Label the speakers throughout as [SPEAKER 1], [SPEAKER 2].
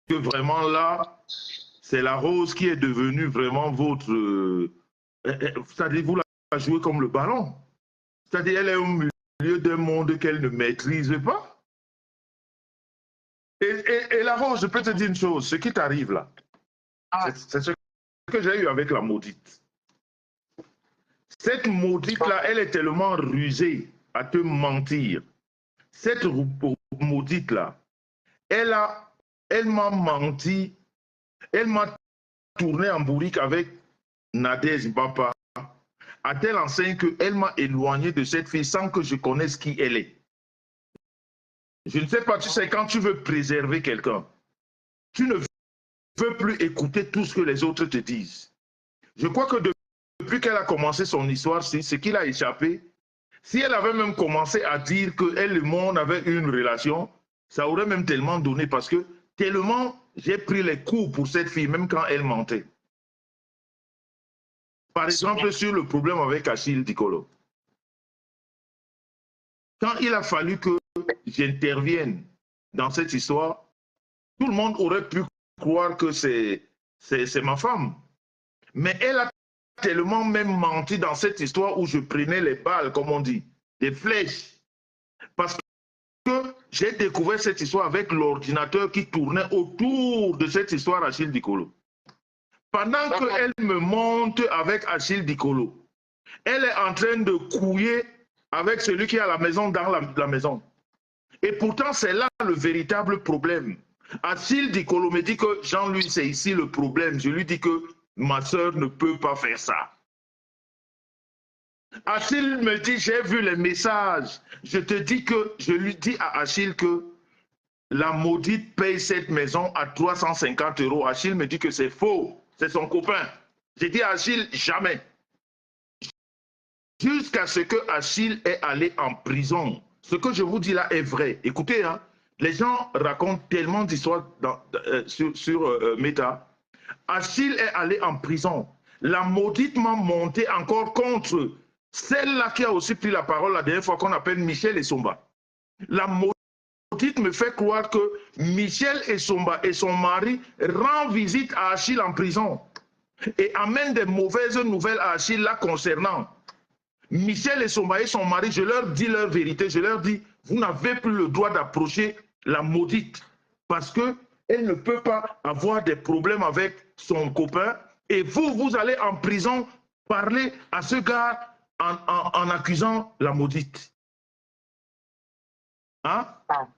[SPEAKER 1] que vraiment là, c'est la Rose qui est devenue vraiment votre... c'est-à-dire, vous la jouez comme le ballon. C'est-à-dire, elle est au milieu d'un monde qu'elle ne maîtrise pas. Et la Rose, je peux te dire une chose, ce qui t'arrive là, c'est ce que j'ai eu avec la maudite. Cette maudite-là, elle est tellement rusée à te mentir. Cette maudite-là, elle m'a menti, elle m'a tourné en bourrique avec Nadège Bapa, à telle enseigne qu'elle m'a éloigné de cette fille sans que je connaisse qui elle est. Je ne sais pas, tu sais, quand tu veux préserver quelqu'un, tu ne veux plus écouter tout ce que les autres te disent. Je crois que depuis qu'elle a commencé son histoire, c'est ce qu'il a échappé. Si elle avait même commencé à dire qu'elle et le monde avaient une relation, ça aurait même tellement donné parce que tellement j'ai pris les coups pour cette fille, même quand elle mentait. Par exemple, sur le problème avec Achille Dicolo. Quand il a fallu que j'intervienne dans cette histoire, tout le monde aurait pu croire que c'est ma femme. Mais elle a tellement même menti dans cette histoire où je prenais les balles, comme on dit, des flèches. Parce que j'ai découvert cette histoire avec l'ordinateur qui tournait autour de cette histoire Achille Dicolo. Pendant qu'elle me monte avec Achille Dicolo, elle est en train de couiller avec celui qui est à la maison dans la maison. Et pourtant, c'est là le véritable problème. Achille Dicolo me dit que Jean-Louis, c'est ici le problème. Je lui dis que ma soeur ne peut pas faire ça. Achille me dit, j'ai vu les messages. Je lui dis à Achille que la maudite paye cette maison à 350 €. Achille me dit que c'est faux. C'est son copain. J'ai dit à Achille, jamais. Jusqu'à ce que Achille est allé en prison. Ce que je vous dis là est vrai. Écoutez, hein, les gens racontent tellement d'histoires sur Meta. Achille est allé en prison. La maudite m'a monté encore contre celle-là qui a aussi pris la parole la dernière fois qu'on appelle Michel Essomba. La maudite me fait croire que Michel Essomba et son mari rendent visite à Achille en prison et amènent des mauvaises nouvelles à Achille là concernant. Michel Essomba et son mari, je leur dis leur vérité, je leur dis, vous n'avez plus le droit d'approcher la maudite parce qu'elle ne peut pas avoir des problèmes avec son copain et vous allez en prison parler à ce gars en accusant la maudite. Hein?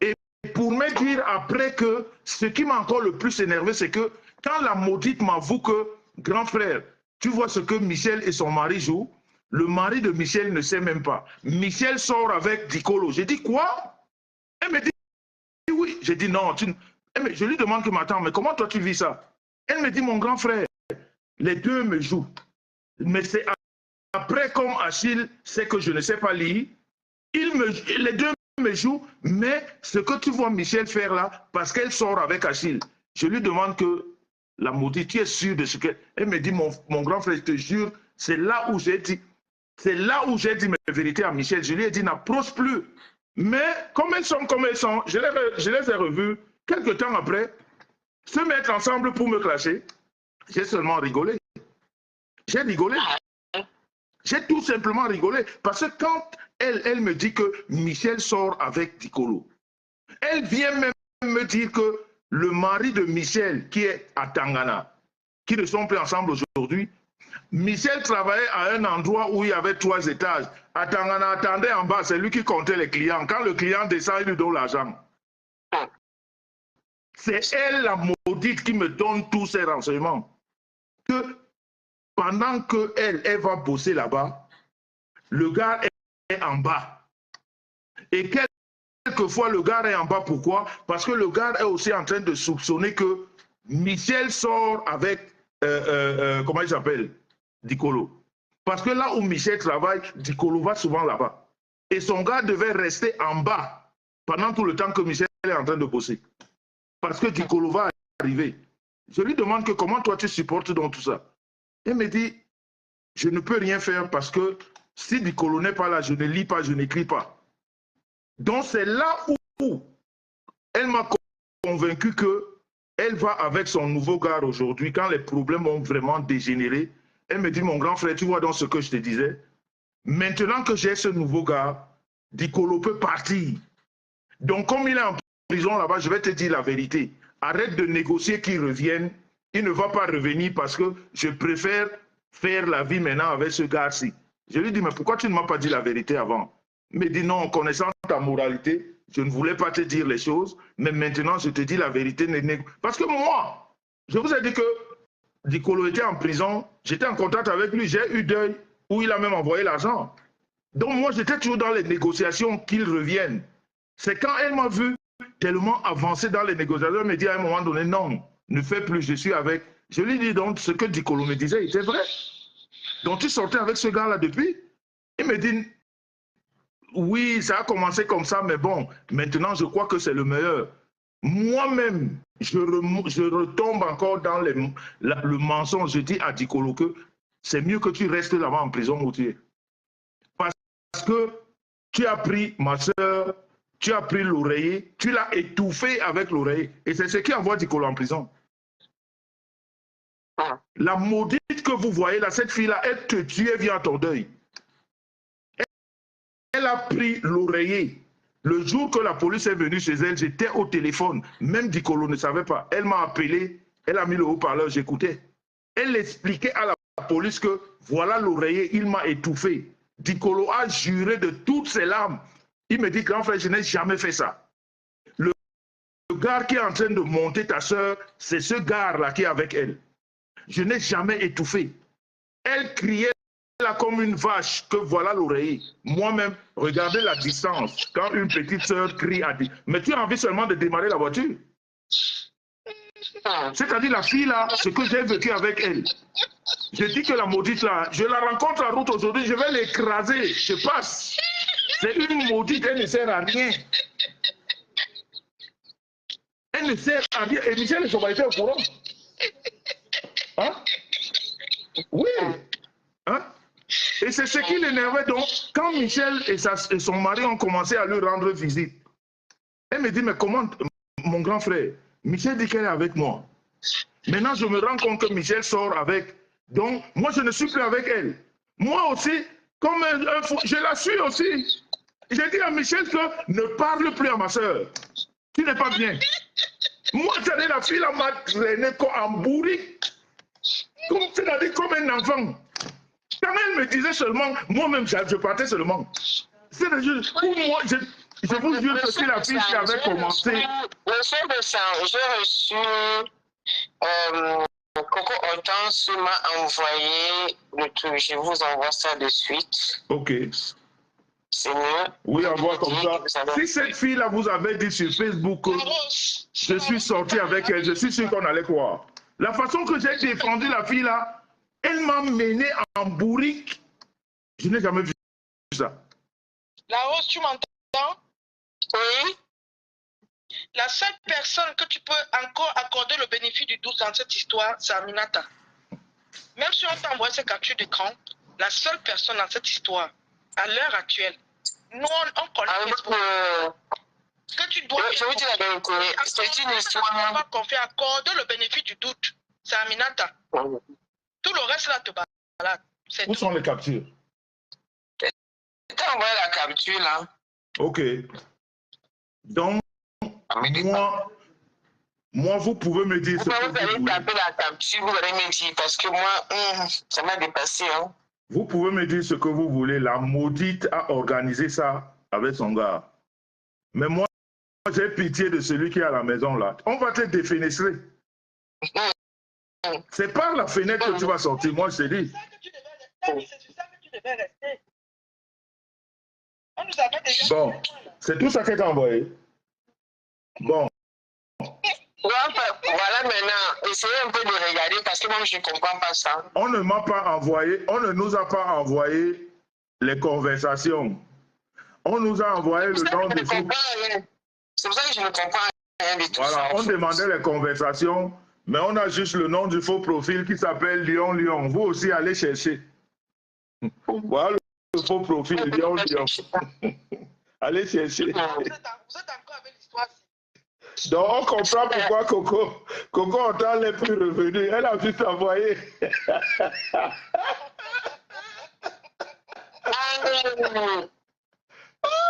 [SPEAKER 1] Et pour me dire après que ce qui m'a encore le plus énervé, c'est que quand la maudite m'avoue que, grand frère, tu vois ce que Michel et son mari jouent, le mari de Michel ne sait même pas. Michel sort avec Dicolo. J'ai dit quoi? Elle me dit oui. J'ai dit non. Je lui demande que m'attends, mais comment toi tu vis ça? Elle me dit mon grand frère, les deux me jouent. Mais c'est après comme Achille sait que je ne sais pas lire, les deux me jouent, mais ce que tu vois Michel faire là, parce qu'elle sort avec Achille, je lui demande que la maudite, tu es sûr de ce qu'elle... Elle me dit mon grand frère, je te jure, c'est là où j'ai dit... C'est là où j'ai dit mes vérités à Michel. Je lui ai dit, n'approche plus. Mais comme elles sont, je les ai revues quelques temps après, se mettre ensemble pour me clasher. J'ai seulement rigolé. J'ai rigolé. J'ai tout simplement rigolé. Parce que quand elle me dit que Michel sort avec Dicolo, elle vient même me dire que le mari de Michel, qui est à Tangana, qui ne sont plus ensemble aujourd'hui, Michel travaillait à un endroit où il y avait 3 étages. Tangana attendait en bas, c'est lui qui comptait les clients. Quand le client descend, il lui donne l'argent. C'est elle, la maudite, qui me donne tous ces renseignements. Que pendant qu'elle va bosser là-bas, le gars est en bas. Et quelquefois, le gars est en bas. Pourquoi? Parce que le gars est aussi en train de soupçonner que Michel sort avec, comment il s'appelle? Dicolo. Parce que là où Michel travaille, Dicolo va souvent là-bas. Et son gars devait rester en bas pendant tout le temps que Michel est en train de bosser. Parce que Dicolo va arriver. Je lui demande que comment toi tu supportes dans tout ça. Il me dit, je ne peux rien faire parce que si Dicolo n'est pas là, je ne lis pas, je n'écris pas. Donc c'est là où elle m'a convaincu que Elle va avec son nouveau gars aujourd'hui, quand les problèmes ont vraiment dégénéré. Elle me dit, mon grand frère, tu vois dans ce que je te disais, maintenant que j'ai ce nouveau gars, Dikolo peut partir. Donc, comme il est en prison là-bas, je vais te dire la vérité. Arrête de négocier qu'il revienne. Il ne va pas revenir parce que je préfère faire la vie maintenant avec ce gars-ci. Je lui dis, mais pourquoi tu ne m'as pas dit la vérité avant? Il me dit, non, en connaissant ta moralité, je ne voulais pas te dire les choses, mais maintenant je te dis la vérité. Parce que moi, je vous ai dit que Dikolo était en prison, j'étais en contact avec lui, j'ai eu deuil, où il a même envoyé l'argent. Donc moi, j'étais toujours dans les négociations qu'il revienne. C'est quand elle m'a vu tellement avancer dans les négociations, elle me dit à un moment donné, non, ne fais plus, je suis avec. Je lui dis donc, ce que Dikolo me disait était vrai. Donc tu sortais avec ce gars-là depuis? Il me dit, oui, ça a commencé comme ça, mais bon, maintenant je crois que c'est le meilleur. Moi-même, je retombe encore dans le mensonge. Je dis à Dikolo que c'est mieux que tu restes là-bas en prison où tu es. Parce que tu as pris ma soeur, tu as pris l'oreiller, tu l'as étouffé avec l'oreiller. Et c'est ce qui envoie Dikolo en prison. La maudite que vous voyez là, cette fille-là, elle te tue, elle vient à ton deuil. Elle a pris l'oreiller. Le jour que la police est venue chez elle, j'étais au téléphone. Même Dikolo ne savait pas. Elle m'a appelé, elle a mis le haut-parleur, j'écoutais. Elle expliquait à la police que voilà l'oreiller, il m'a étouffé. Dikolo a juré de toutes ses larmes. Il me dit, grand frère, je n'ai jamais fait ça. Le gars qui est en train de monter ta soeur, c'est ce gars-là qui est avec elle. Je n'ai jamais étouffé. Elle criait là comme une vache que voilà l'oreiller. Moi-même, regardez la distance. Quand une petite soeur crie à dire, mais tu as envie seulement de démarrer la voiture. C'est-à-dire la fille là, ce que j'ai vécu avec elle. Je dis que la maudite là, je la rencontre en route aujourd'hui, je vais l'écraser, je passe. C'est une maudite, elle ne sert à rien. Elle ne sert à rien. Et Michel et son mari étaient au courant. Hein? Oui. Hein? Et c'est ce qui l'énervait. Donc, quand Michel et son mari ont commencé à lui rendre visite, elle me dit, mais comment, mon grand frère, Michel dit qu'elle est avec moi. Maintenant, je me rends compte que Michel sort avec. Donc, moi, je ne suis plus avec elle. Moi aussi, comme je la suis aussi. J'ai dit à Michel que ne parle plus à ma soeur. Tu n'es pas bien. Moi, c'est-à-dire la fille, m'a traîné en bourrique. C'est-à-dire comme un enfant. Quand elle me disait seulement, moi-même, je partais seulement. C'est-à-dire, pour moi, je vous jure que si la fille qui avait commencé.
[SPEAKER 2] Monsieur de sang, j'ai reçu. Coco Hortense m'a envoyé le truc. Je vous envoie ça de suite.
[SPEAKER 1] Ok.
[SPEAKER 2] C'est mieux.
[SPEAKER 1] Oui, envoie comme ça. Si cette fille-là vous avait dit sur Facebook que je suis sorti avec elle, je suis sûr qu'on allait croire. La façon que j'ai défendu la fille-là, elle m'a mené en bourrique. Je n'ai jamais vu ça.
[SPEAKER 3] La Rose, tu m'entends?
[SPEAKER 2] Oui.
[SPEAKER 3] La seule personne que tu peux encore accorder le bénéfice du doute dans cette histoire, c'est Aminata. Même si on t'a envoyé ces captures d'écran, la seule personne dans cette histoire, à l'heure actuelle, nous on connaît que tu dois.
[SPEAKER 2] Je veux dire la vérité, c'est une histoire.
[SPEAKER 3] On va confier, accorder le bénéfice du doute, c'est Aminata. Tout le reste là te balade.
[SPEAKER 1] Où sont les captures?
[SPEAKER 2] Tu as envoyé la capture là.
[SPEAKER 1] Ok. Donc, moi, vous pouvez me dire
[SPEAKER 2] vous
[SPEAKER 1] ce que
[SPEAKER 2] vous allez taper la capture, vous allez me dire, parce que moi, ça m'a dépassé. Hein.
[SPEAKER 1] Vous pouvez me dire ce que vous voulez. La maudite a organisé ça avec son gars. Mais moi, j'ai pitié de celui qui est à la maison là. On va te défenestrer. C'est par la fenêtre que tu vas sortir, moi je te dis.
[SPEAKER 3] C'est sur ça que tu devais rester. On nous avait déjà.
[SPEAKER 1] Bon, c'est tout ça qu'elle t'a envoyé. Bon.
[SPEAKER 2] Voilà maintenant, essayez un peu de regarder parce que moi je ne comprends pas ça.
[SPEAKER 1] On ne m'a pas envoyé, on ne nous a pas envoyé les conversations. On nous a envoyé le nom de faux.
[SPEAKER 2] C'est pour ça que je ne comprends rien du tout.
[SPEAKER 1] Voilà, on demandait les conversations, mais on a juste le nom du faux profil qui s'appelle Lyon Lyon. Vous aussi allez chercher. Voilà le faux profil Lyon Lyon. Allez chercher.
[SPEAKER 3] Vous êtes encore avec l'histoire.
[SPEAKER 1] Donc, on comprend pourquoi Coco Antoine n'est plus revenue. Elle a pu s'envoyer.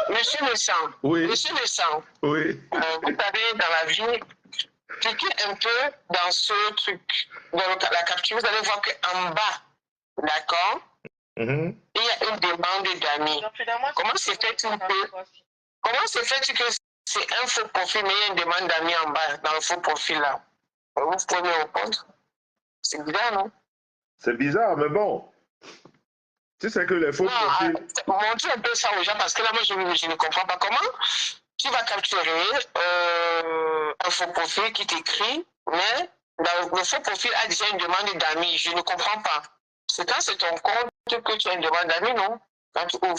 [SPEAKER 2] Monsieur le sang.
[SPEAKER 1] Oui.
[SPEAKER 2] Monsieur le sang.
[SPEAKER 1] Oui.
[SPEAKER 2] Vous savez, dans la vie, cliquez un peu dans ce truc, dans la capture, vous allez voir qu'en bas, d'accord, il y a une demande d'amis. Comment se fait-il que c'est un faux profil, mais il y a une demande d'amis en bas, dans le faux profil là? Vous pouvez me répondre? C'est bizarre, non?
[SPEAKER 1] C'est bizarre, mais bon. Tu sais que les faux profils...
[SPEAKER 2] Montre un peu ça aux gens, parce que là, moi, je ne comprends pas comment tu vas capturer un faux profil qui t'écrit, mais le faux profil a déjà une demande d'amis. Je ne comprends pas. C'est quand c'est ton compte que tu as une demande d'amis, non? Quand tu ouvres.